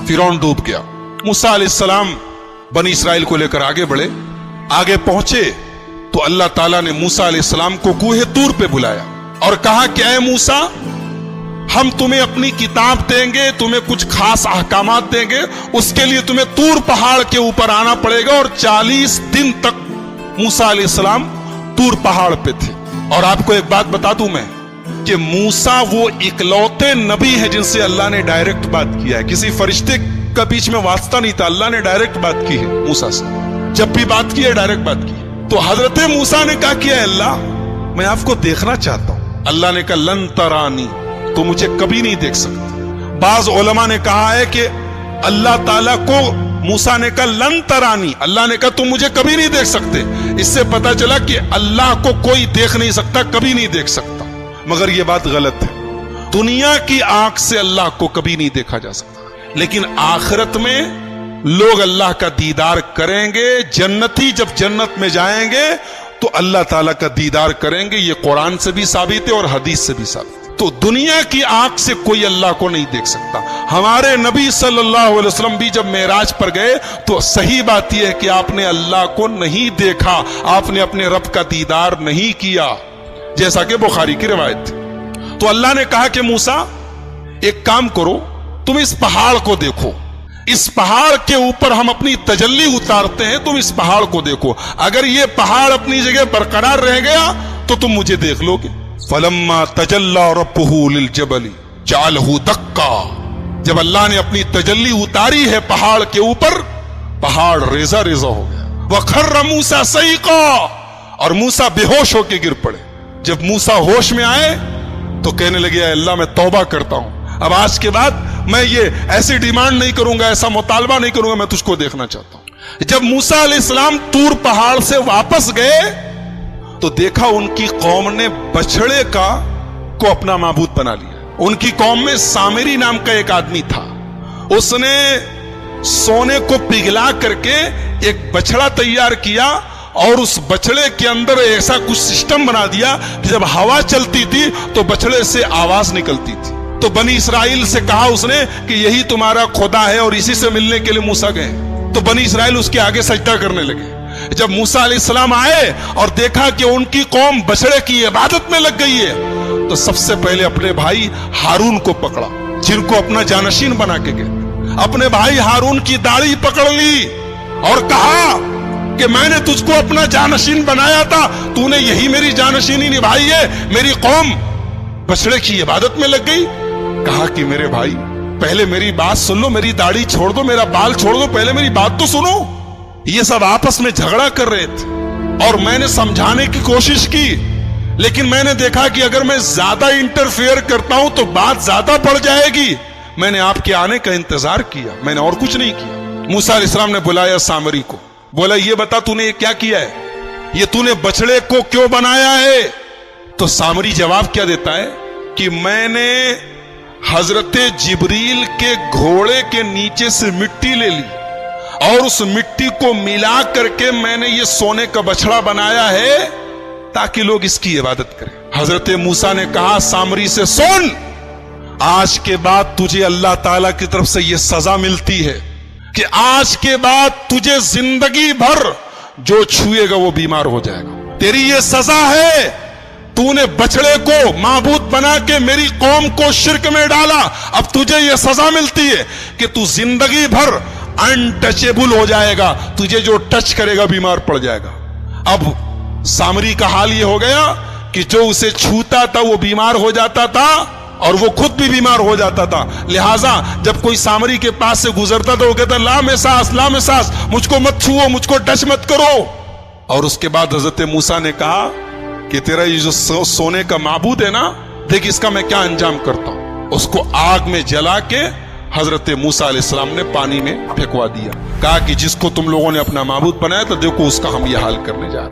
फिरौन डूब गया। मूसा अलैहिस्सलाम बनी इसराइल को लेकर आगे बढ़े। आगे पहुंचे तो अल्लाह ताला ने मूसा अलैहिस्सलाम को कूहे तूर पे बुलाया और कहा कि ऐ मूसा, हम तुम्हें अपनी किताब देंगे, तुम्हें कुछ खास अहकामात देंगे, उसके लिए तुम्हें तूर पहाड़ के ऊपर आना पड़ेगा। और 40 दिन तक मूसा अलैहिस्सलाम तूर पहाड़ पे थे। और आपको एक बात बता दूं मैं कि मूसा वो इकलौते नबी है जिनसे अल्लाह ने डायरेक्ट बात किया है। किसी फरिश्ते का बीच में वास्ता नहीं था, अल्लाह ने डायरेक्ट बात की है मूसा से। जब भी बात की है डायरेक्ट बात की है। तो हजरत मूसा ने कहा कि अल्लाह, मैं आपको देखना चाहता हूं। अल्लाह ने कहा लन तरानी, तो मुझे कभी नहीं देख सकते। बाज उलमा ने कहा है कि अल्लाह ताला को मूसा ने कहा लन तरानी, अल्लाह ने कहा तुम मुझे कभी नहीं देख सकते। इससे पता चला कि अल्लाह को कोई देख नहीं सकता, कभी नहीं देख सकता। मगर यह बात गलत है। दुनिया की आंख से अल्लाह को कभी नहीं देखा जा सकता, लेकिन आखिरत में लोग अल्लाह का दीदार करेंगे। जन्नती जब जन्नत में जाएंगे तो अल्लाह ताला का दीदार करेंगे। ये कुरान से भी साबित है और हदीस से भी साबित है। तो दुनिया की आंख से कोई अल्लाह को नहीं देख सकता। हमारे नबी सल्लल्लाहु अलैहि वसल्लम भी जब मेराज पर गए तो सही बात यह है कि आपने अल्लाह को नहीं देखा, आपने अपने रब का दीदार नहीं किया, जैसा कि बुखारी की रिवायत थी। तो अल्लाह ने कहा कि मूसा, एक काम करो, तुम इस पहाड़ को देखो, इस पहाड़ के ऊपर हम अपनी तजल्ली उतारते हैं, तुम इस पहाड़ को देखो। अगर ये पहाड़ अपनी जगह बरकरार रह गया तो तुम मुझे देख लोगे। फलम्मा तजल्ला रब्बुहु लिल जबली जालहु दक्का, जब अल्लाह ने अपनी तजल्ली उतारी है पहाड़ के ऊपर, पहाड़ रेजा रेजा हो गया। वखर्र मूसा सईका, और मूसा बेहोश होकर गिर पड़े। जब मूसा होश में आए तो कहने लगे अल्लाह, मैं तौबा करता हूं, अब आज के बाद मैं ये ऐसी डिमांड नहीं करूंगा, ऐसा मुतालबा नहीं करूंगा, मैं तुझको देखना चाहता हूं। जब मूसा अलैहिस्सलाम तूर पहाड़ से वापस गए तो देखा उनकी कौम ने बछड़े को अपना माबूद बना लिया। उनकी कौम में सामिरी नाम का एक आदमी था, उसने सोने को पिघला करके एक बछड़ा तैयार किया और उस बछड़े के अंदर ऐसा कुछ सिस्टम बना दिया कि जब हवा चलती थी तो बछड़े से आवाज निकलती थी। तो बनी इसराइल से कहा उसने कि यही तुम्हारा खुदा है, और इसी से मिलने के लिए मूसा गए। तो बनी इसराइल उसके आगे सजदा करने लगे। जब मूसा अलैहिस्सलाम आए और देखा कि उनकी कौम बछड़े की इबादत में लग गई है, तो सबसे पहले अपने भाई हारून को पकड़ा, जिनको अपना जानशीन बना के गए। अपने भाई हारून की दाढ़ी पकड़ ली और कहा कि मैंने तुझको अपना जानशीन बनाया था, तूने यही मेरी जानशीनी निभाई है, मेरी कौम बछड़े की इबादत में लग गई। कहा कि मेरे भाई, पहले मेरी बात सुन लो, मेरी दाढ़ी छोड़ दो, मेरा बाल छोड़ दो, पहले मेरी बात तो सुनो। ये सब आपस में झगड़ा कर रहे थे और मैंने समझाने की कोशिश की, लेकिन मैंने देखा कि अगर मैं ज्यादा इंटरफेयर करता हूं तो बात ज्यादा बढ़ जाएगी। मैंने आपके आने का इंतजार किया, मैंने और कुछ नहीं किया। मूसा अलैहिस्सलाम ने बुलाया सामरी को, बोला ये बता तूने ये क्या किया है, ये तूने बछड़े को क्यों बनाया है? तो सामरी जवाब क्या देता है कि मैंने हजरत जिब्रील के घोड़े के नीचे से मिट्टी ले ली और उस मिट्टी को मिला करके मैंने ये सोने का बछड़ा बनाया है ताकि लोग इसकी इबादत करें। हजरत मूसा ने कहा सामरी से, सुन, आज के बाद तुझे अल्लाह ताला की तरफ से ये सजा मिलती है कि आज के बाद तुझे जिंदगी भर जो छुएगा वो बीमार हो जाएगा। तेरी ये सजा है, तूने बछड़े को माबूद बना के मेरी कौम को शिर्क में डाला। अब तुझे ये सजा मिलती है कि तू जिंदगी भर अनटचेबल हो जाएगा, तुझे जो टच करेगा बीमार पड़ जाएगा। अब सामरी का हाल ये हो गया कि जो उसे छूता था वो बीमार हो जाता था और वो खुद भी बीमार हो जाता था। लिहाजा जब कोई सामरी के पास से गुजरता था वो कहता ला में सांस, मुझको मत छुओ, मुझको टच मत करो। और उसके बाद हजरत मूसा ने कहा कि तेरा ये जो सोने का माबूद है ना, देख इसका मैं क्या अंजाम करता हूं। उसको आग में जला के हजरत मूसा अलैहिस्सलाम ने पानी में फेंकवा दिया। कहा कि जिसको तुम लोगों ने अपना माबूद बनाया तो देखो उसका हम ये हाल करने जा रहे हैं।